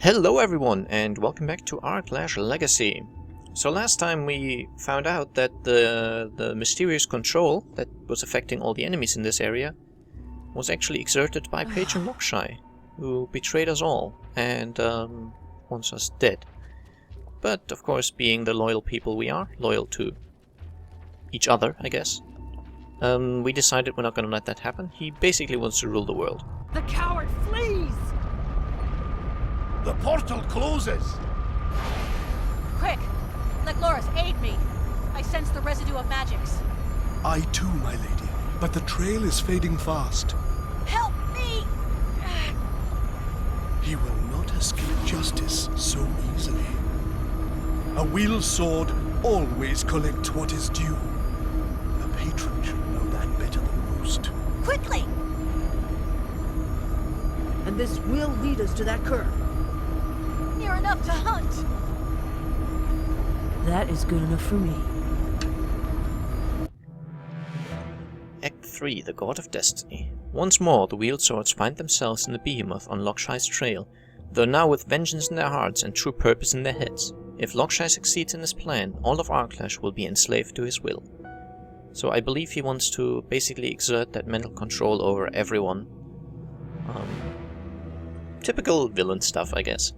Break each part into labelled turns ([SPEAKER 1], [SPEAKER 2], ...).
[SPEAKER 1] Hello everyone, and welcome back to Aarklash Legacy. So last time we found out that the mysterious control that was affecting all the enemies in this area was actually exerted by Patron Lokshai, who betrayed us all and wants us dead. But of course, being the loyal people we are, loyal to each other, I guess, we decided we're not going to let that happen. He basically wants to rule the world.
[SPEAKER 2] The coward flees!
[SPEAKER 3] The portal closes!
[SPEAKER 2] Quick! Loris, aid me! I sense the residue of magics.
[SPEAKER 4] I too, my lady. But the trail is fading fast.
[SPEAKER 2] Help me!
[SPEAKER 4] He will not escape justice so easily. A wheeled sword always collects what is due. A patron should know that better than most.
[SPEAKER 2] Quickly!
[SPEAKER 5] And this will lead us to that curve.
[SPEAKER 2] Near enough to hunt!
[SPEAKER 5] That is good enough for me.
[SPEAKER 1] Act 3, the God of Destiny. Once more, the wheeled swords find themselves in the behemoth on Lokshai's trail, though now with vengeance in their hearts and true purpose in their heads. If Lokshai succeeds in his plan, all of Aarklash will be enslaved to his will. So I believe he wants to basically exert that mental control over everyone. Typical villain stuff, I guess.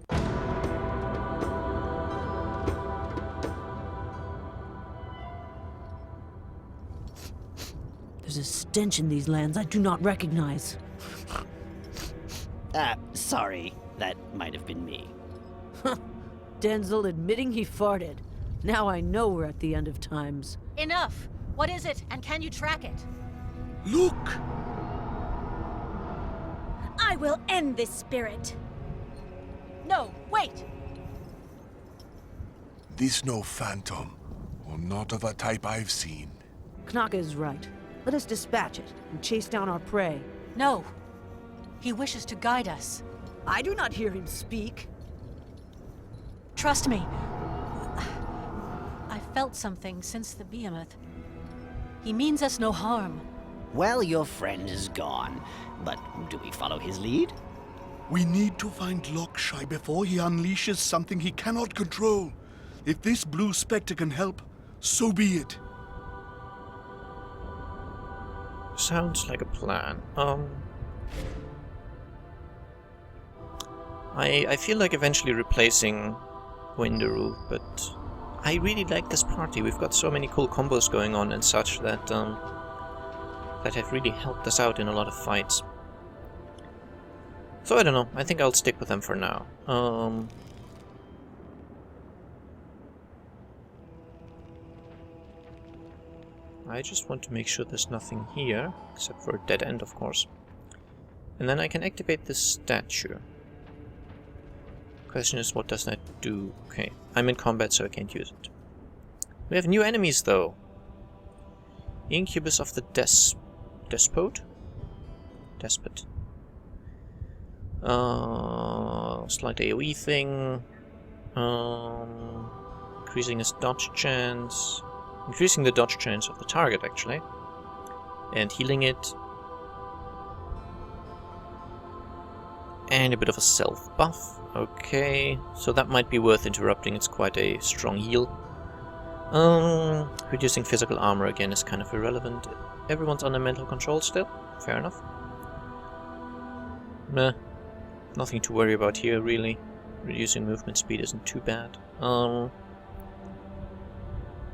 [SPEAKER 5] There's a stench in these lands I do not recognize.
[SPEAKER 6] Sorry. That might have been me.
[SPEAKER 5] Denzel admitting he farted. Now I know we're at the end of times.
[SPEAKER 2] Enough! What is it, and can you track it?
[SPEAKER 4] Look!
[SPEAKER 2] I will end this spirit! No, wait!
[SPEAKER 3] This no phantom, or not of a type I've seen.
[SPEAKER 5] Knaka is right. Let us dispatch it and chase down our prey.
[SPEAKER 2] No. He wishes to guide us.
[SPEAKER 5] I do not hear him speak.
[SPEAKER 2] Trust me. I felt something since the behemoth. He means us no harm.
[SPEAKER 6] Well, your friend is gone, but do we follow his lead?
[SPEAKER 4] We need to find Lokshai before he unleashes something he cannot control. If this blue spectre can help, so be it.
[SPEAKER 1] Sounds like a plan. I feel like eventually replacing Windaroo, but I really like this party. We've got so many cool combos going on and such that that have really helped us out in a lot of fights. So I don't know, I think I'll stick with them for now. I just want to make sure there's nothing here, except for a dead end, of course. And then I can activate this statue. Question is, what does that do? Okay, I'm in combat, so I can't use it. We have new enemies, though. Incubus of the Despot? Despot. Slight AoE thing. Increasing his dodge chance. Increasing the dodge chance of the target, actually. And healing it. And a bit of a self buff. Okay, so that might be worth interrupting. It's quite a strong heal. Reducing physical armor again is kind of irrelevant. Everyone's under mental control still. Fair enough. Meh. Nothing to worry about here, really. Reducing movement speed isn't too bad.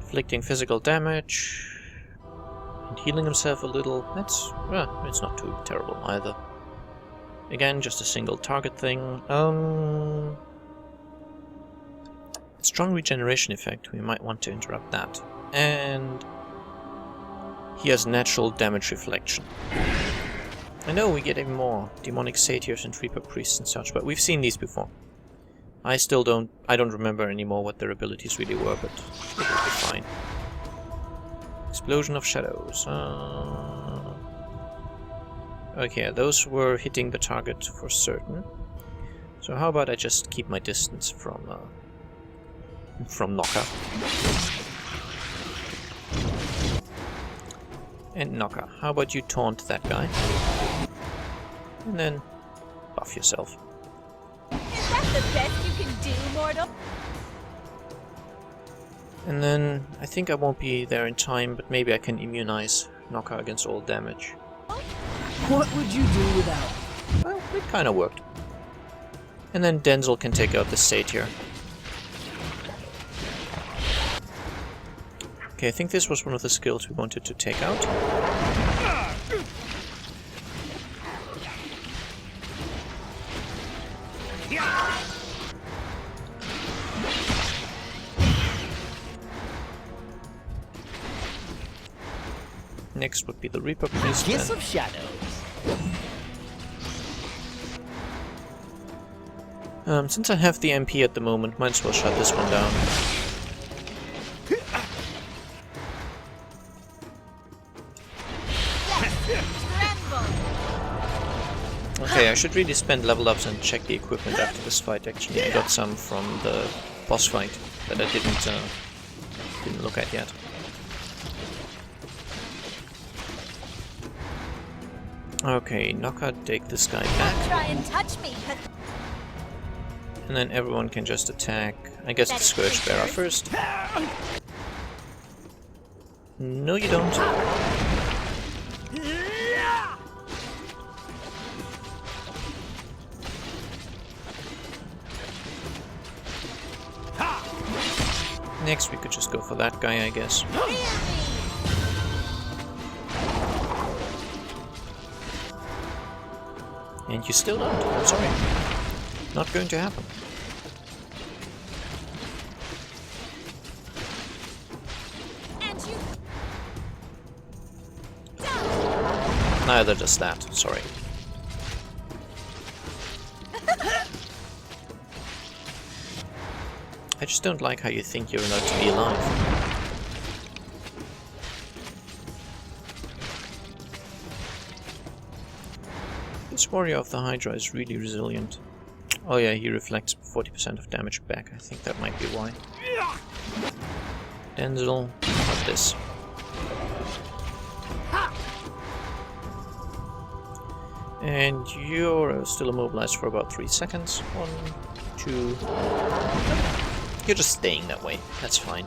[SPEAKER 1] Inflicting physical damage. And healing himself a little. That's... it's not too terrible either. Again, just a single target thing. Strong regeneration effect. We might want to interrupt that. And he has natural damage reflection. I know we get even more demonic satyrs and reaper priests and such, but we've seen these before. I don't remember anymore what their abilities really were, but it will be fine. Explosion of shadows. Okay, those were hitting the target for certain. So how about I just keep my distance from Nokka. And Nokka, how about you taunt that guy? And then buff yourself.
[SPEAKER 2] Is that The best you can do, mortal?
[SPEAKER 1] And then I think I won't be there in time, but maybe I can immunize Nokka against all damage.
[SPEAKER 5] What would you do without?
[SPEAKER 1] Well, it kind of worked. And then Denzel can take out the satyr. Okay, I think this was one of the skills we wanted to take out. Next would be the Reaper Priest.
[SPEAKER 6] Kiss of shadows.
[SPEAKER 1] Since I have the MP at the moment, might as well shut this one down. Okay, I should really spend level ups and check the equipment after this fight. Actually, I got some from the boss fight that I didn't look at yet. Okay, Nokka, take this guy back.
[SPEAKER 2] Try and touch me,
[SPEAKER 1] And then everyone can just attack. I guess the Scourge Bearer first. No, you don't. Next, we could just go for that guy, I guess. And you still don't. I'm sorry. Not going to happen.
[SPEAKER 2] and you
[SPEAKER 1] Neither does that. Sorry. I just don't like how you think you're allowed to be alive. This warrior of the Hydra is really resilient. Oh yeah, he reflects 40% of damage back. I think that might be why. Denzel, not this. And you're still immobilized for about 3 seconds. 1, 2... You're just staying that way. That's fine.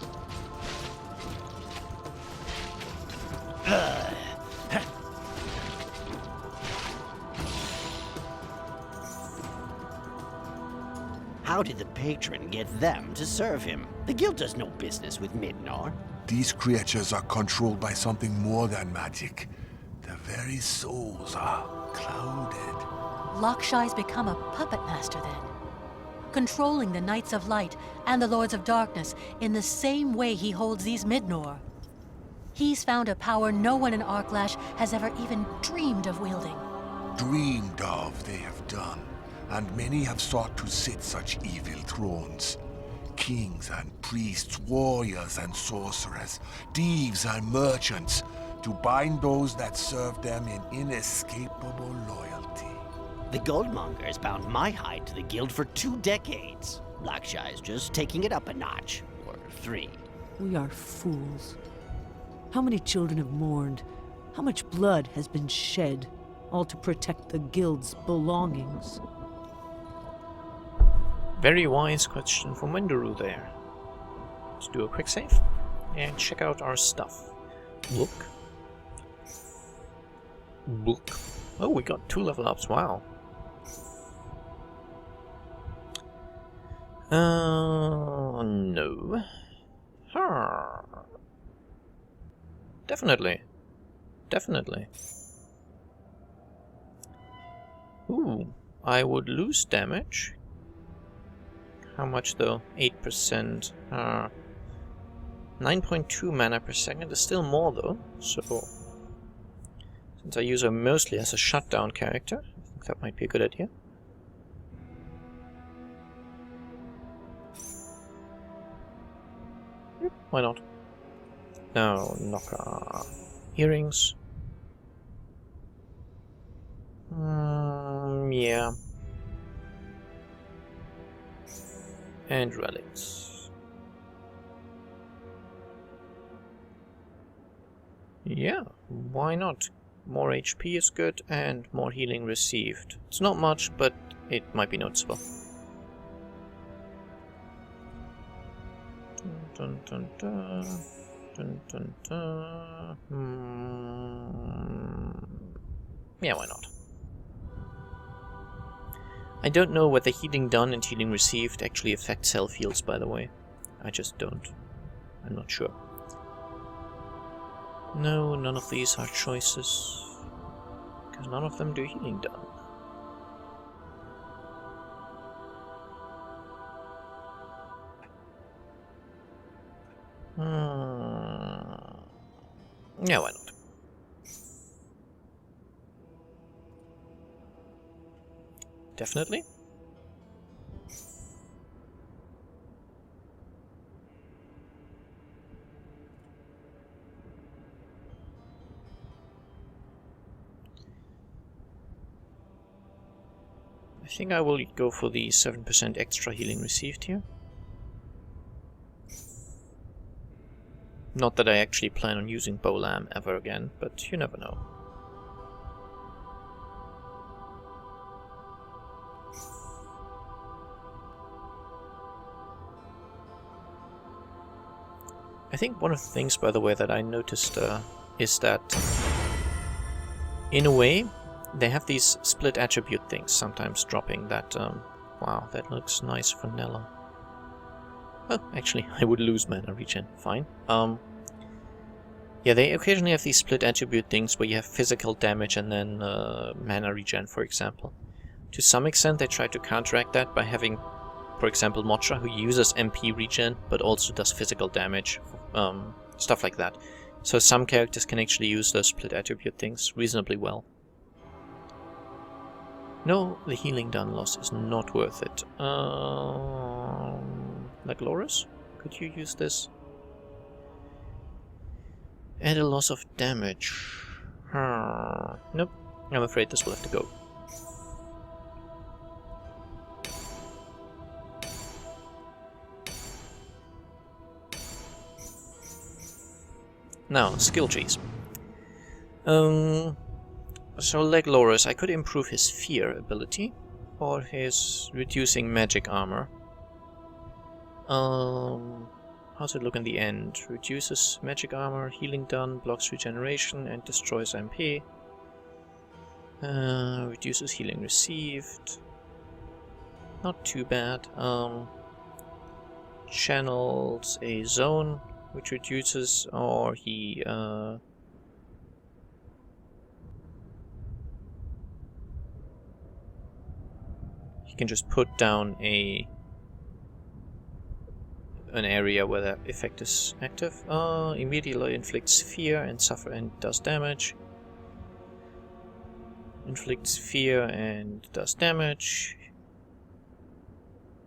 [SPEAKER 6] How did the patron get them to serve him? The guild does no business with Midnar.
[SPEAKER 3] These creatures are controlled by something more than magic. Their very souls are clouded.
[SPEAKER 2] Lakshai's become a puppet master then, controlling the Knights of Light and the Lords of Darkness in the same way he holds these Midnor. He's found a power no one in Aarklash has ever even dreamed of wielding.
[SPEAKER 3] Dreamed of they have done, and many have sought to sit such evil thrones. Kings and priests, warriors and sorcerers, thieves and merchants, to bind those that serve them in inescapable loyalty.
[SPEAKER 6] The goldmongers bound my hide to the guild for 2 decades. Lakshai's just taking it up a notch, or 3.
[SPEAKER 5] We are fools. How many children have mourned? How much blood has been shed? All to protect the guild's belongings.
[SPEAKER 1] Very wise question from Wendoru there. Let's do a quick save and check out our stuff. Look. Book. Oh, we got 2 level ups, wow. No. Definitely. Definitely. Ooh, I would lose damage. How much though? 8%. 9.2 mana per second is still more though, so... Since I use her mostly as a shutdown character, I think that might be a good idea. Yep, why not? Now, Nokka. Earrings. Yeah. And relics. Yeah, why not? More HP is good, and more healing received. It's not much, but it might be noticeable. dun, dun, dun. Dun, dun, dun. Yeah, why not? I don't know whether healing done and healing received actually affect self-heals, by the way. I just don't. I'm not sure. No, none of these are choices. Because none of them do healing done. Yeah, why not? Definitely. I think I will go for the 7% extra healing received here. Not that I actually plan on using Bolam ever again, but you never know. I think one of the things, by the way, that I noticed is that, in a way, they have these split attribute things, sometimes dropping that, wow, that looks nice for Nella. Oh, actually, I would lose mana regen, fine. Yeah, they occasionally have these split attribute things where you have physical damage and then mana regen, for example. To some extent, they try to counteract that by having, for example, Motra, who uses MP regen, but also does physical damage, stuff like that. So some characters can actually use those split attribute things reasonably well. No, the healing done loss is not worth it. Like Loris? Could you use this? Add a loss of damage. Nope. I'm afraid this will have to go. Now, skill trees. So like Loris, I could improve his fear ability, or his reducing magic armor. How's it look in the end? Reduces magic armor, healing done, blocks regeneration, and destroys MP. Reduces healing received. Not too bad. Channels a zone, which reduces, or he can just put down an area where that effect is active. Immediately inflicts fear and suffer and does damage. Inflicts fear and does damage.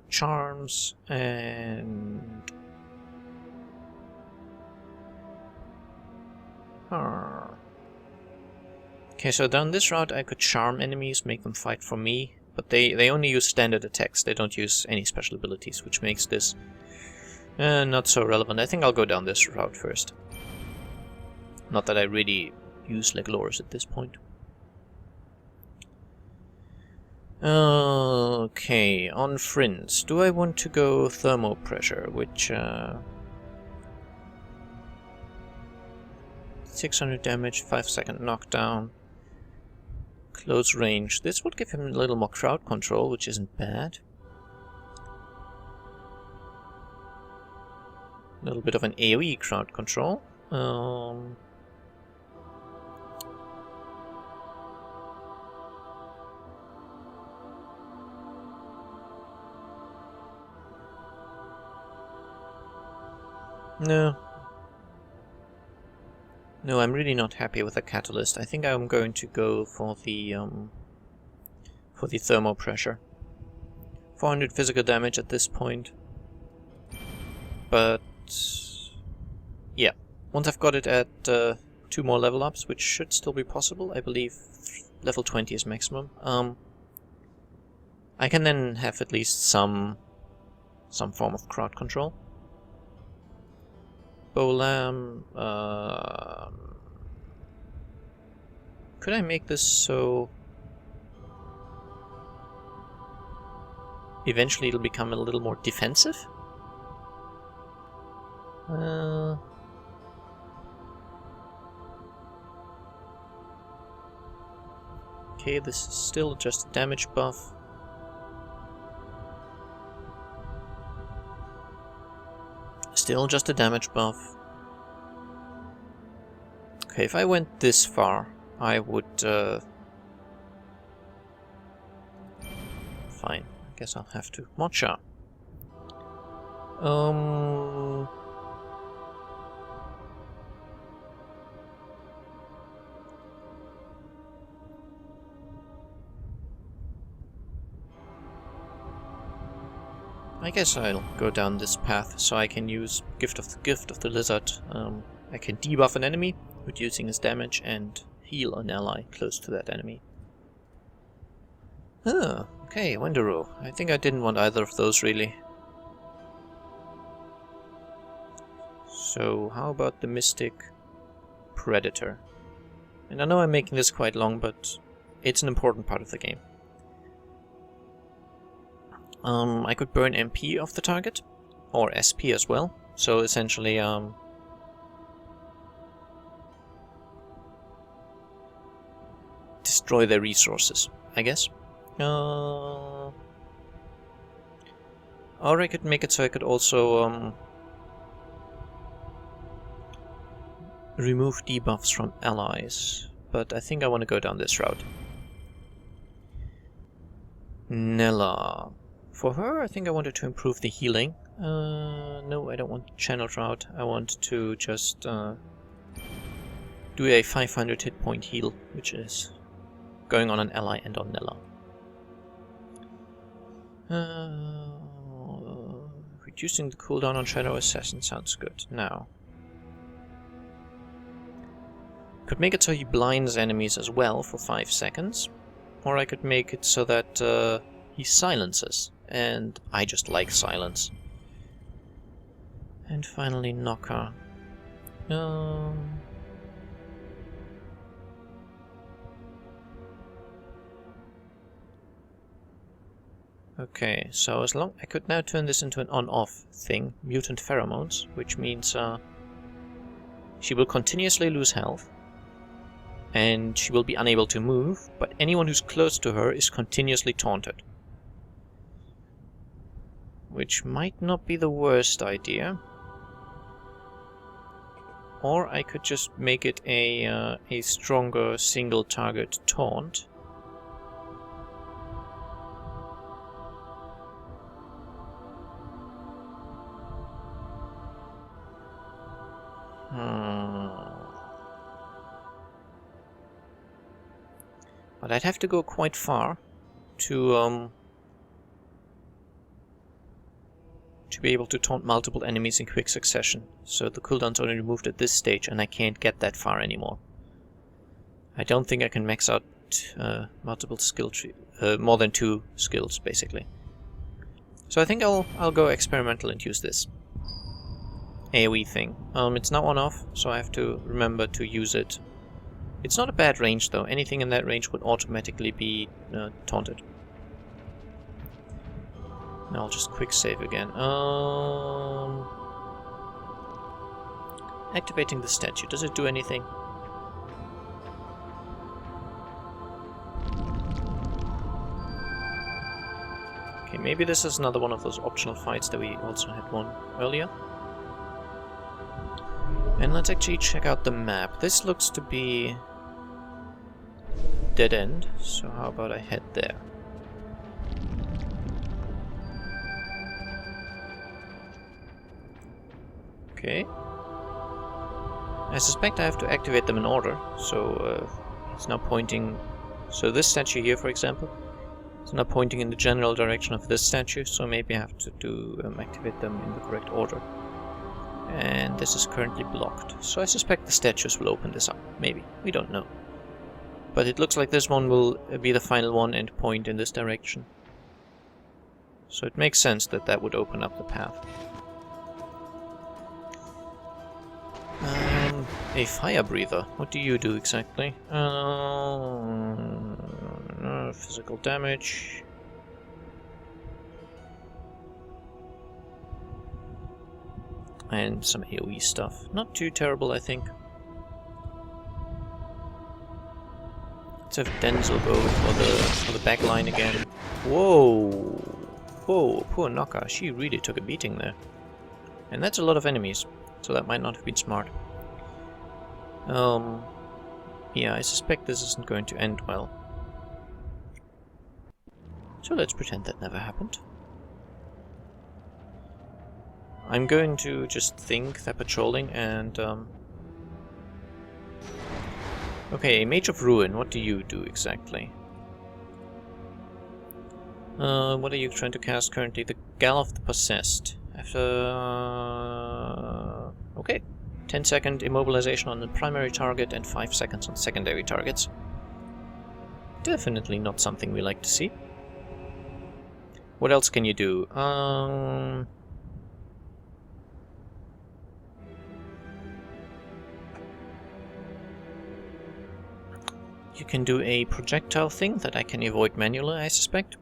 [SPEAKER 1] Charms and okay, so down this route I could charm enemies, make them fight for me, but they only use standard attacks, they don't use any special abilities, which makes this not so relevant. I think I'll go down this route first. Not that I really use Legolas at this point. Okay, on Friends. Do I want to go Thermo Pressure, which 600 damage, 5-second knockdown, close range. This would give him a little more crowd control, which isn't bad. A little bit of an AoE crowd control. No, I'm really not happy with the catalyst. I think I'm going to go for the thermo pressure. 400 physical damage at this point. But yeah, once I've got it at 2 more level ups, which should still be possible, I believe level 20 is maximum. I can then have at least some form of crowd control. Bolam, could I make this so eventually it'll become a little more defensive? Okay, this is still just a damage buff. Still just a damage buff. Okay, if I went this far, I would... Fine, I guess I'll have to. Mocha. I guess I'll go down this path so I can use Gift of the Lizard. I can debuff an enemy, reducing his damage, and heal an ally close to that enemy. Ah, okay, Wendero. I think I didn't want either of those really. So how about the Mystic Predator? And I know I'm making this quite long, but it's an important part of the game. I could burn MP off the target, or SP as well, so essentially destroy their resources, I guess. Or I could make it so I could also remove debuffs from allies, but I think I want to go down this route. Nella. For her, I think I wanted to improve the healing. No, I don't want the channel route. I want to just do a 500 hit point heal, which is going on an ally and on Nella. Reducing the cooldown on Shadow Assassin sounds good. Now, could make it so he blinds enemies as well for 5 seconds, or I could make it so that he silences. And I just like silence. And finally, Knocker. Okay, so as long I could now turn this into an on-off thing, mutant pheromones, which means she will continuously lose health, and she will be unable to move, but anyone who's close to her is continuously taunted. Which might not be the worst idea. Or I could just make it a stronger single target taunt. But I'd have to go quite far to be able to taunt multiple enemies in quick succession. So the cooldown's only removed at this stage, and I can't get that far anymore. I don't think I can max out multiple skill tree, more than 2 skills, basically. So I think I'll go experimental and use this AoE thing. It's now on off, so I have to remember to use it. It's not a bad range though. Anything in that range would automatically be taunted. Now I'll just quick save again. Activating the statue. Does it do anything? Okay, maybe this is another one of those optional fights that we also had one earlier. And let's actually check out the map. This looks to be dead end, so how about I head there? Okay. I suspect I have to activate them in order, so it's now pointing... So this statue here, for example, is now pointing in the general direction of this statue, so maybe I have to activate them in the correct order. And this is currently blocked, so I suspect the statues will open this up. Maybe. We don't know. But it looks like this one will be the final one and point in this direction. So it makes sense that that would open up the path. A fire breather. What do you do exactly? Physical damage. And some AoE stuff. Not too terrible, I think. Let's have Denzel go for the back line again. Whoa! Whoa, poor Nokka. She really took a beating there. And that's a lot of enemies, so that might not have been smart. Yeah, I suspect this isn't going to end well. So let's pretend that never happened. I'm going to just think they're patrolling and... Okay, Mage of Ruin, what do you do exactly? What are you trying to cast currently? The Gal of the Possessed. After... Okay. 10-second immobilization on the primary target and 5 seconds on secondary targets. Definitely not something we like to see. What else can you do? You can do a projectile thing that I can avoid manually, I suspect.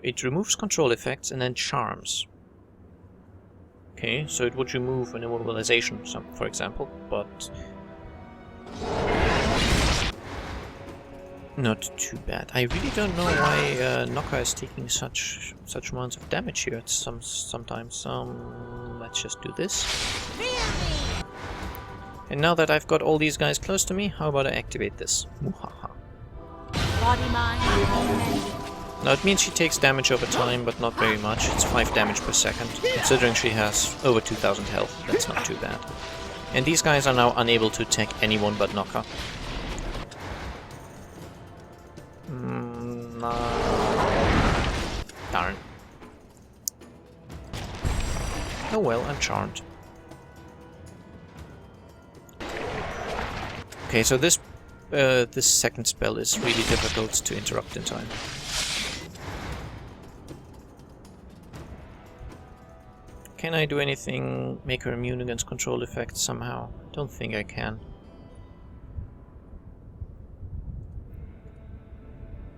[SPEAKER 1] It removes control effects and then charms. Okay, so it would remove an immobilization, for example, but not too bad. I really don't know why Nokka is taking such amounts of damage here sometimes. Let's just do this. And now that I've got all these guys close to me, how about I activate this? Muhaha. Now it means she takes damage over time, but not very much. It's 5 damage per second. Considering she has over 2000 health, that's not too bad. And these guys are now unable to attack anyone but Nokka. Darn. Oh well, I'm charmed. Okay, so this second spell is really difficult to interrupt in time. Can I do anything, make her immune against control effects somehow? Don't think I can.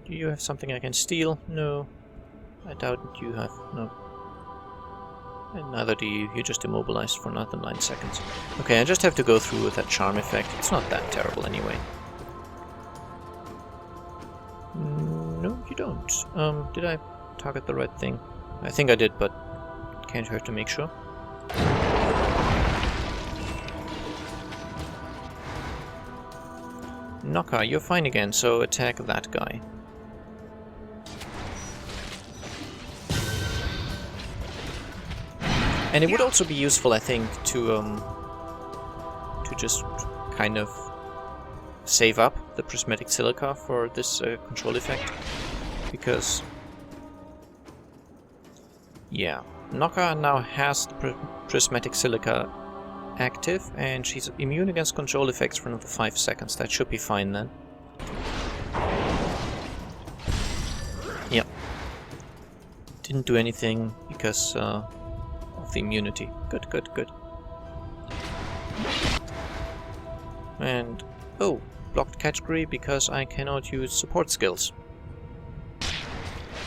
[SPEAKER 1] Do you have something I can steal? No. I doubt you have. No. And neither do you. You're just immobilized for another 9 seconds. Okay, I just have to go through with that charm effect. It's not that terrible anyway. No, you don't. Did I target the right thing? I think I did, but can't hurt to make sure. Nokka, you're fine again, so attack that guy. And it would also be useful, I think, to just kind of save up the prismatic silica for this control effect, because yeah, Nokka now has the prismatic silica active, and she's immune against control effects for another 5 seconds. That should be fine then. Yep. Didn't do anything because of the immunity. Good, good, good. And oh, blocked category because I cannot use support skills,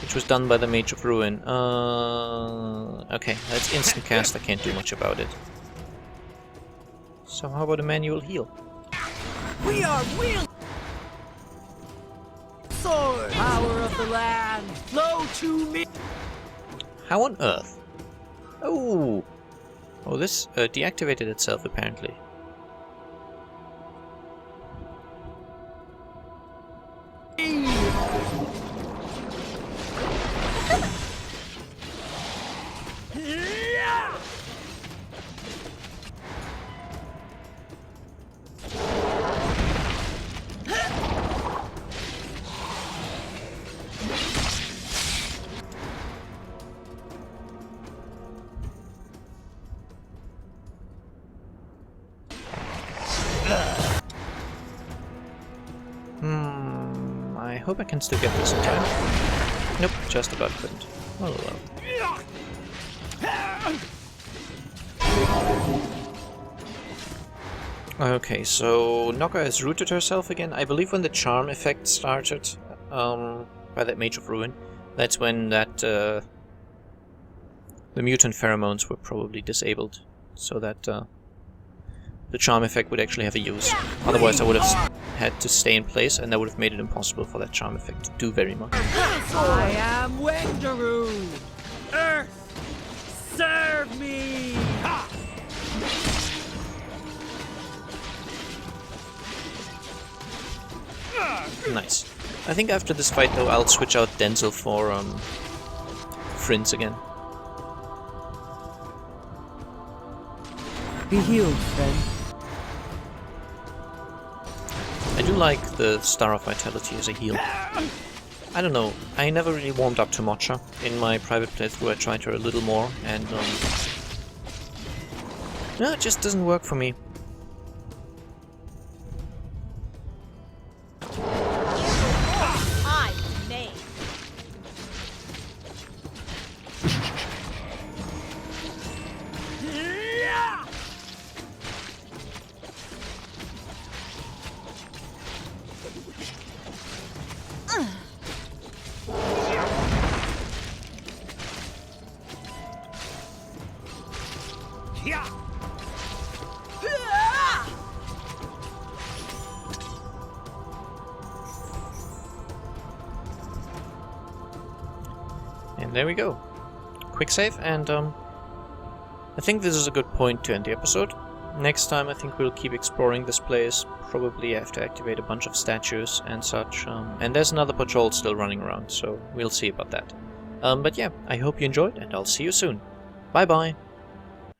[SPEAKER 1] which was done by the Mage of Ruin. Okay, that's instant cast. I can't do much about it. So how about a manual heal?
[SPEAKER 5] We are real sword! Power of the land, flow to me!
[SPEAKER 1] How on earth? Oh! Oh, this deactivated itself apparently. I hope I can still get this in time. Nope, just about couldn't. Oh well. Okay, so Nokka has rooted herself again. I believe when the charm effect started by that Mage of Ruin, that's when that the mutant pheromones were probably disabled, so that the charm effect would actually have a use. Otherwise I would have had to stay in place, and that would have made it impossible for that charm effect to do very much.
[SPEAKER 7] I am Wendaru! Earth, serve me!
[SPEAKER 1] Nice. I think after this fight though I'll switch out Denzel for Frinz again.
[SPEAKER 5] Be healed, friend.
[SPEAKER 1] I do like the Star of Vitality as a heal. I don't know, I never really warmed up to Mocha. In my private playthrough I tried her a little more, and no, it just doesn't work for me. And there we go. Quick save, and I think this is a good point to end the episode. Next time I think we'll keep exploring this place. Probably have to activate a bunch of statues and such. And there's another patrol still running around, so we'll see about that. But yeah, I hope you enjoyed, and I'll see you soon. Bye bye!